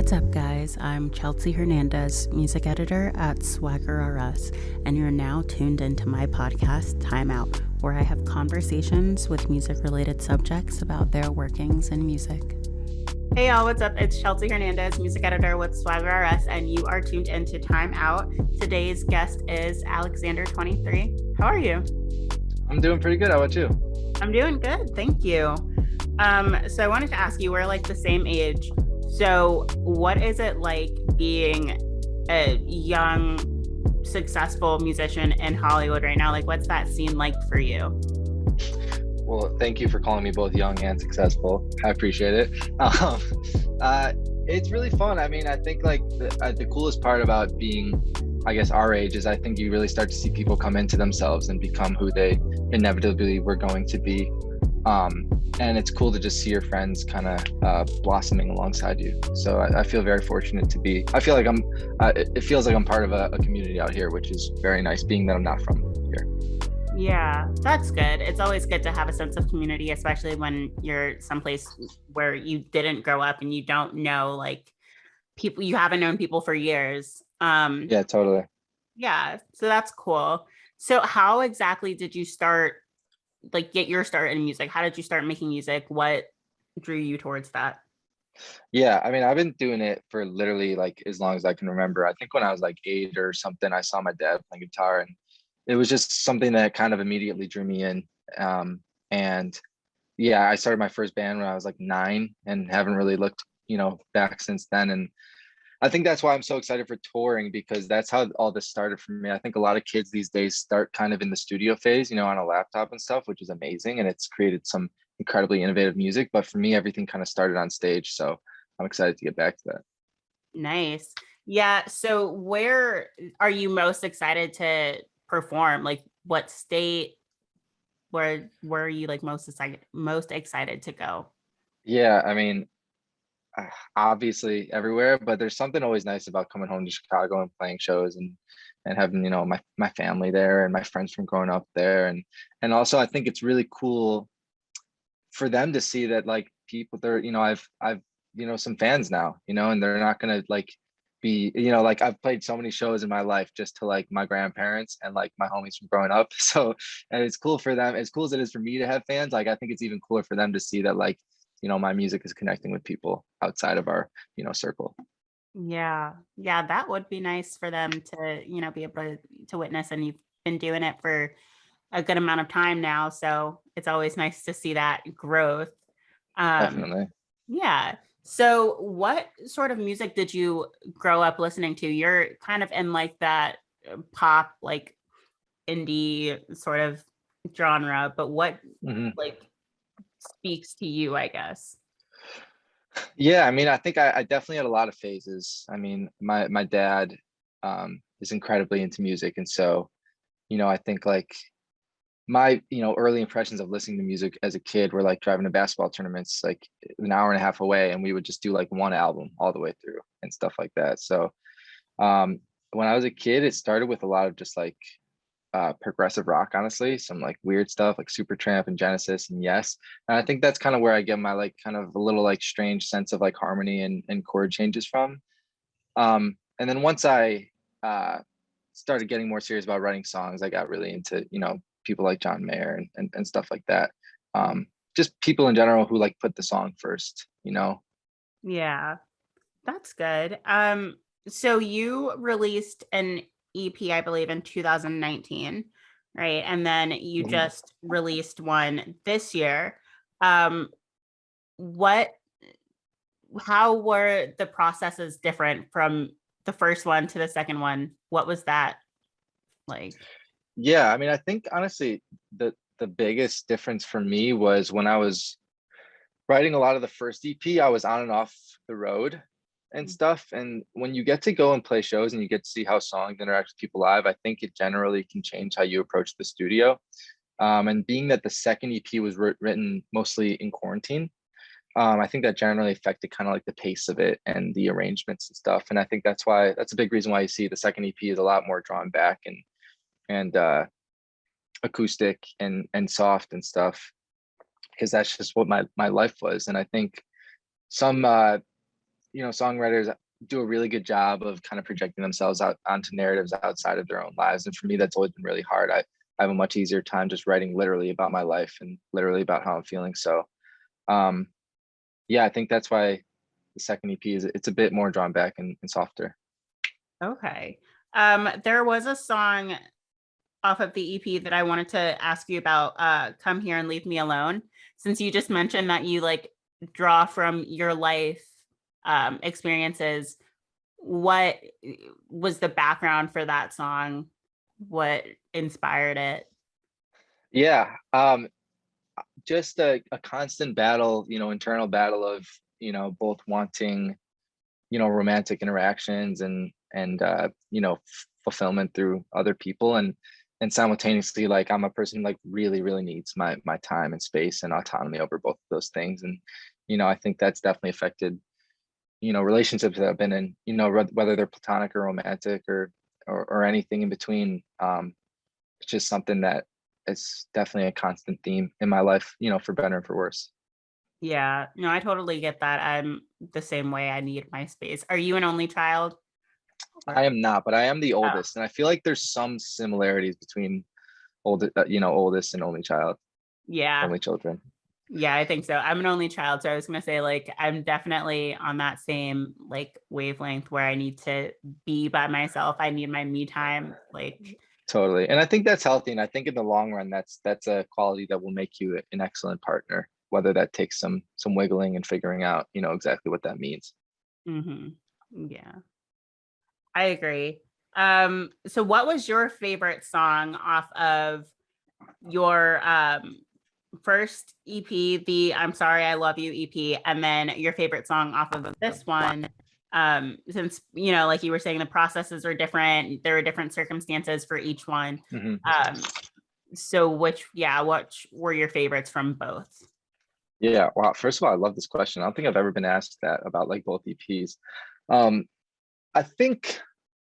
What's up, guys? I'm Chelsea Hernandez, music editor at Swagger RS, and you're now tuned into my podcast, Time Out, where I have conversations with music-related subjects about their workings in music. Hey y'all, what's up? It's Chelsea Hernandez, music editor with Swagger RS, and you are tuned into Time Out. Today's guest is Alexander, 23. How are you? I'm doing pretty good. How about you? I'm doing good, thank you. So I wanted to ask you, we're like the same age. So what is it like being a young, successful musician in Hollywood right now? Like, what's that scene like for you? Well, thank you for calling me both young and successful. I appreciate it. It's really fun. I mean, I think like the coolest part about being, I guess, our age is I think you really start to see people come into themselves and become who they inevitably were going to be. And it's cool to just see your friends kind of blossoming alongside you. So I feel very fortunate to be. I feel like it feels like I'm part of a community out here, which is very nice, being that I'm not from here. Yeah, that's good. It's always good to have a sense of community, especially when you're someplace where you didn't grow up and you don't know like people, you haven't known people for years. Yeah, totally. Yeah, so that's cool. So how exactly did you start, like get your start in music? How did you start making music? What drew you towards that? Yeah, I mean, I've been doing it for literally like as long as I can remember. I think when I was like 8 or something, I saw my dad playing guitar, and it was just something that kind of immediately drew me in. And yeah, I started my first band when I was like 9 and haven't really looked, back since then. And I think that's why I'm so excited for touring, because that's how all this started for me. I think a lot of kids these days start kind of in the studio phase, on a laptop and stuff, which is amazing. And it's created some incredibly innovative music. But for me, everything kind of started on stage. So I'm excited to get back to that. Nice. Yeah. So where are you most excited to perform? Like what state, where are you like most excited to go? Yeah, I mean, obviously everywhere, but there's something always nice about coming home to Chicago and playing shows and having, my family there and my friends from growing up there. And also I think it's really cool for them to see that like people there, I've some fans now, and they're not gonna like be, like I've played so many shows in my life just to like my grandparents and like my homies from growing up. So, and it's cool for them, as cool as it is for me to have fans. Like I think it's even cooler for them to see that like, my music is connecting with people outside of our, circle. Yeah. Yeah, that would be nice for them to, be able to witness, and you've been doing it for a good amount of time now, so it's always nice to see that growth. Um, Definitely. yeah. So what sort of music did you grow up listening to? You're kind of in like that pop, like indie sort of genre, but what Mhm. like speaks to you, I guess? Yeah, I mean, I think I definitely had a lot of phases. I mean, my dad is incredibly into music, and so I think like my early impressions of listening to music as a kid were like driving to basketball tournaments like an hour and a half away, and we would just do like one album all the way through and stuff like that. So um, when I was a kid, it started with a lot of just like progressive rock, honestly, some like weird stuff like Supertramp and Genesis and Yes. And I think that's kind of where I get my like kind of a little like strange sense of like harmony and chord changes from. And then once I uh, started getting more serious about writing songs, I got really into, people like John Mayer and stuff like that. Just people in general who like put the song first. Yeah, that's good. So you released an EP, I believe, in 2019, right? And then you Mhm. just released one this year. Um, what how were the processes different from the first one to the second one? What was that like? Yeah, I mean, I think honestly, the biggest difference for me was when I was writing a lot of the first EP, I was on and off the road and stuff. And when you get to go and play shows and you get to see how songs interact with people live, I think it generally can change how you approach the studio. And being that the second EP was written mostly in quarantine, I think that generally affected kind of like the pace of it and the arrangements and stuff. And I think that's a big reason why you see the second EP is a lot more drawn back and acoustic and soft and stuff, because that's just what my life was. And I think some songwriters do a really good job of kind of projecting themselves out onto narratives outside of their own lives. And for me, that's always been really hard. I have a much easier time just writing literally about my life and literally about how I'm feeling. So um, yeah, I think that's why the second EP it's a bit more drawn back and softer. Okay. There was a song off of the EP that I wanted to ask you about, Come Here and Leave Me Alone, since you just mentioned that you like draw from your life experiences. What was the background for that song? What inspired it? Yeah, just a constant battle, internal battle of, both wanting, romantic interactions and fulfillment through other people and simultaneously like I'm a person who like really really needs my time and space and autonomy over both of those things. And I think that's definitely affected relationships that I've been in, whether they're platonic or romantic or anything in between. It's just something that it's definitely a constant theme in my life, for better and for worse. Yeah, no, I totally get that. I'm the same way. I need my space. Are you an only child? I Or am not, but I am the oh, oldest, and I feel like there's some similarities between oldest and only child, yeah. only children. Yeah, I think so. I'm an only child, so I was gonna say like I'm definitely on that same like wavelength where I need to be by myself. I need my me time. Like, Totally. And I think that's healthy. And I think in the long run, that's a quality that will make you an excellent partner, whether that takes some wiggling and figuring out, exactly what that means. yeah, I agree. So what was your favorite song off of your first EP, the I'm Sorry I Love You EP, and then your favorite song off of this one? Since like you were saying, the processes are different, there are different circumstances for each one. Hmm. So which were your favorites from both? Yeah. Wow. First of all, I love this question. I don't think I've ever been asked that about like both EPs. Um, I think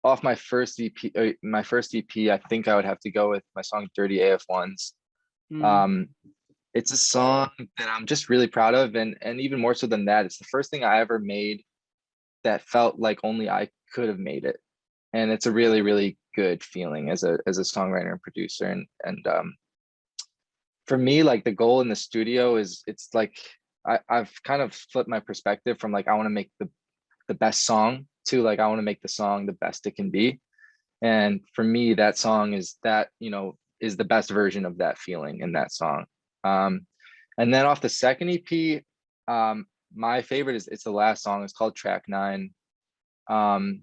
off my first EP, I think I would have to go with my song Dirty AF1s. Mm, Um, it's a song that I'm just really proud of, and even more so than that, it's the first thing I ever made that felt like only I could have made it. And it's a really, really good feeling as a songwriter and producer. And for me, like the goal in the studio is it's like I've kind of flipped my perspective from like I want to make the best song to like I want to make the song the best it can be. And for me, that song is the best version of that feeling in that song. Um, and then off the second EP, my favorite is it's the last song. It's called Track 9. Um,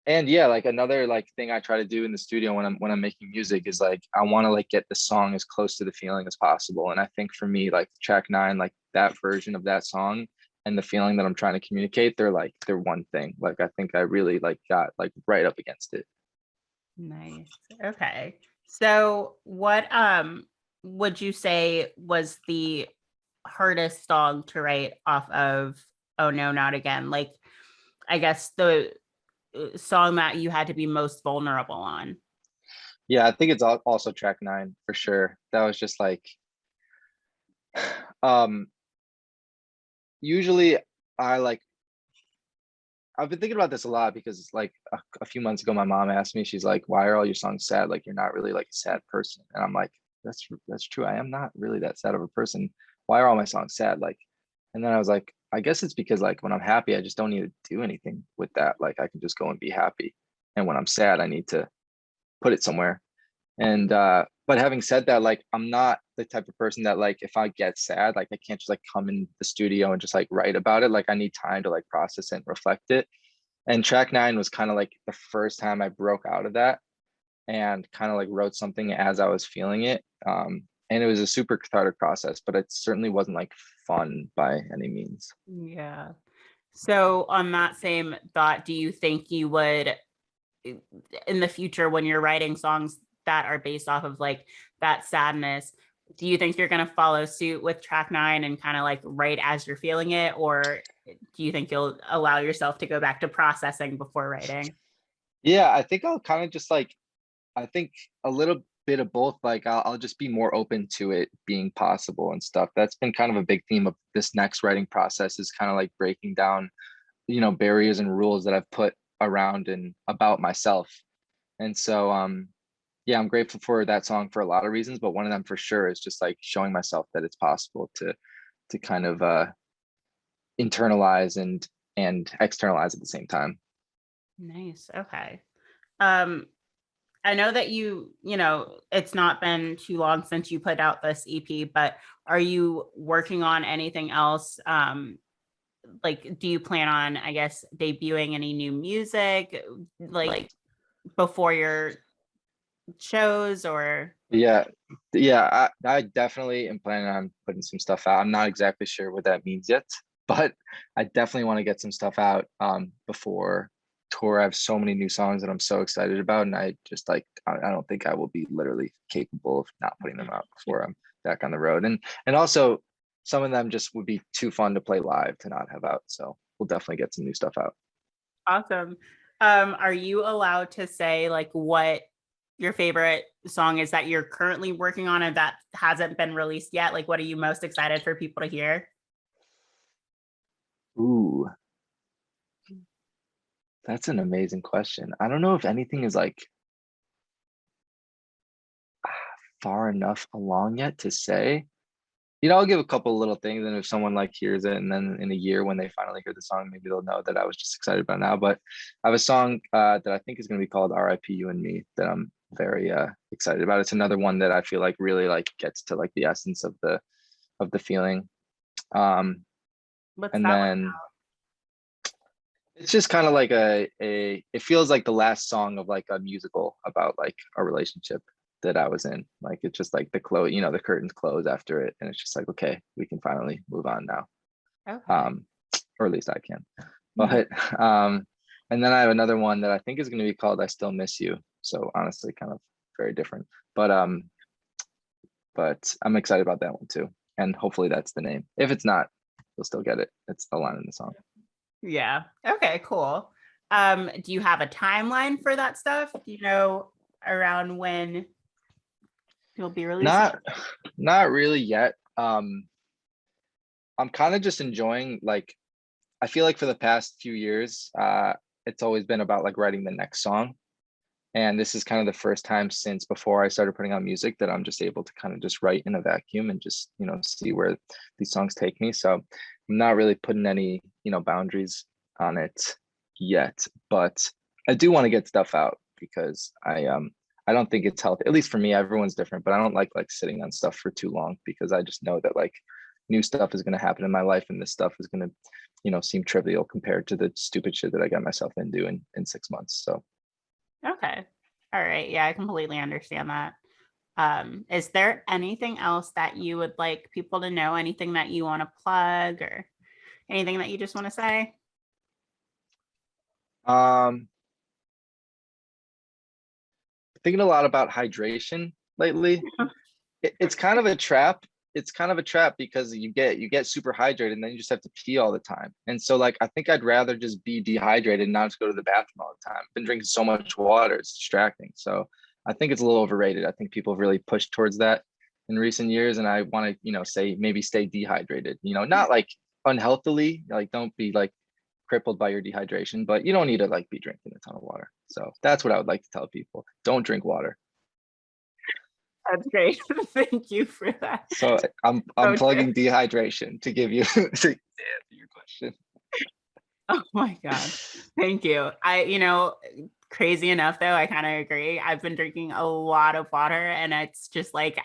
and yeah, like another like thing I try to do in the studio when I'm making music is like I want to like get the song as close to the feeling as possible. And I think for me, like Track 9, like that version of that song and the feeling that I'm trying to communicate, they're one thing. Like I think I really like got like right up against it. nice. Okay. So what would you say was the hardest song to write off of Oh No, Not Again? Like, I guess the song that you had to be most vulnerable on. Yeah, I think it's also Track 9 for sure. That was just like um usually I like I've been thinking about this a lot because like a few months ago my mom asked me, she's like, why are all your songs sad? Like you're not really like a sad person. And I'm like, that's true. I am not really that sad of a person. Why are all my songs sad? Like, and then I was like, I guess it's because like when I'm happy, I just don't need to do anything with that. Like I can just go and be happy. And when I'm sad, I need to put it somewhere. And but having said that, like I'm not the type of person that like if I get sad, like I can't just like come in the studio and just like write about it. Like I need time to like process it and reflect it. And Track 9 was kind of like the first time I broke out of that and kind of like wrote something as I was feeling it. And it was a super cathartic process, but it certainly wasn't like fun by any means. Yeah. So on that same thought, do you think you would in the future when you're writing songs that are based off of like that sadness, do you think you're going to follow suit with Track 9 and kind of like write as you're feeling it, or do you think you'll allow yourself to go back to processing before writing? Yeah, I think I'll kind of just like I think a little bit of both. Like I'll just be more open to it being possible and stuff. That's been kind of a big theme of this next writing process, is kind of like breaking down, barriers and rules that I've put around and about myself. And so yeah, I'm grateful for that song for a lot of reasons, but one of them for sure is just like showing myself that it's possible to kind of internalize and externalize at the same time. Nice. Okay. Um, I know that it's not been too long since you put out this EP, but are you working on anything else? Like, do you plan on, I guess, debuting any new music like before your shows or? Yeah, yeah, I definitely am planning on putting some stuff out. I'm not exactly sure what that means yet, but I definitely want to get some stuff out before tour. I have so many new songs that I'm so excited about, and I just like I don't think I will be literally capable of not putting them out before I'm back on the road. And also some of them just would be too fun to play live to not have out. So we'll definitely get some new stuff out. Awesome. Are you allowed to say like what your favorite song is that you're currently working on and that hasn't been released yet? Like, what are you most excited for people to hear? Ooh, that's an amazing question. I don't know if anything is like far enough along yet to say. I'll give a couple little things, and if someone like hears it, and then in a year when they finally hear the song, maybe they'll know that I was just excited about now. But I have a song that I think is going to be called "R.I.P. You and Me" that I'm very excited about. It's another one that I feel like really like gets to like the essence of the feeling. What's And that one then it's just kind of like it feels like the last song of like a musical about like a relationship that I was in. Like it's just like the curtains close after it, and it's just like, okay, we can finally move on now. about? Okay. Or at least I can. Mhm. But and then I have another one that I think is going to be called "I Still Miss You." So honestly, kind of very different. But I'm excited about that one too, and hopefully that's the name. If it's not, you'll still get it. It's the line in the song. Yeah. Okay, cool. Do you have a timeline for that stuff? Do you know around when you'll be releasing? Not really yet. I'm kind of just enjoying, like, I feel like for the past few years, it's always been about like writing the next song. And this is kind of the first time since before I started putting out music that I'm just able to kind of just write in a vacuum and just, see where these songs take me. So I'm not really putting any, boundaries on it yet, but I do want to get stuff out because I don't think it's healthy. At least for me, everyone's different, but I don't like sitting on stuff for too long because I just know that like new stuff is going to happen in my life, and this stuff is going to, seem trivial compared to the stupid shit that I got myself into in 6 months. So Okay. All right. Yeah, I completely understand that. Is there anything else that you would like people to know? Anything that you want to plug or anything that you just want to say? um thinking a lot about hydration lately. It's kind of a trap. It's kind of a trap because you get super hydrated and then you just have to pee all the time. And so like I think I'd rather just be dehydrated and not just go to the bathroom all the time. I've been drinking so much water, it's distracting. So I think it's a little overrated. I think people have really pushed towards that in recent years. And I want to, say maybe stay dehydrated, not like unhealthily, like don't be like crippled by your dehydration, but you don't need to like be drinking a ton of water. So that's what I would like to tell people. Don't drink water. That's great. Thank you for that. So I'm Okay. plugging dehydration to give you to answer your question. Oh my God. Thank you. Crazy enough though, I kind of agree. I've been drinking a lot of water and it's just like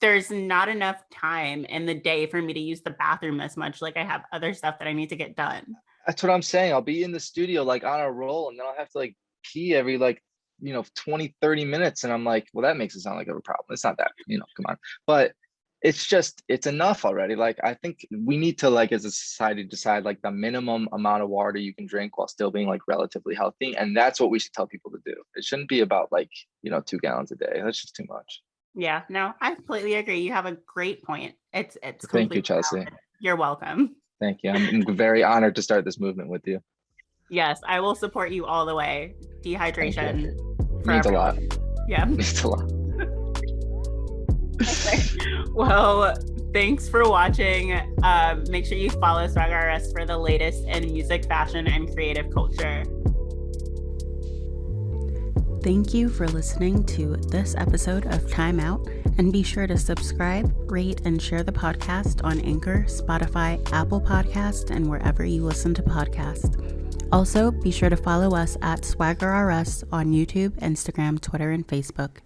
there's not enough time in the day for me to use the bathroom as much. Like I have other stuff that I need to get done. That's what I'm saying. I'll be in the studio like on a roll, and then I'll have to like pee every like 20, 30 minutes. And I'm like, well, that makes it sound like a problem. It's not that, come on. But it's enough already. Like I think we need to like as a society decide like the minimum amount of water you can drink while still being like relatively healthy. And that's what we should tell people to do. It shouldn't be about like, 2 gallons a day. That's just too much. Yeah, no, I completely agree. You have a great point. It's Thank you, completely Chelsea. valid. You're welcome. Thank you. I'm very honored to start this movement with you. Yes, I will support you all the way. Thank you. Dehydration It for means a lot. everyone. Yeah. It means a lot. Okay. Well, thanks for watching. Make sure you follow Swagger RS for the latest in music, fashion, and creative culture. Thank you for listening to this episode of Time Out, and be sure to subscribe, rate, and share the podcast on Anchor, Spotify, Apple Podcasts, and wherever you listen to podcasts. Also, be sure to follow us at Swagger RS on YouTube, Instagram, Twitter, and Facebook.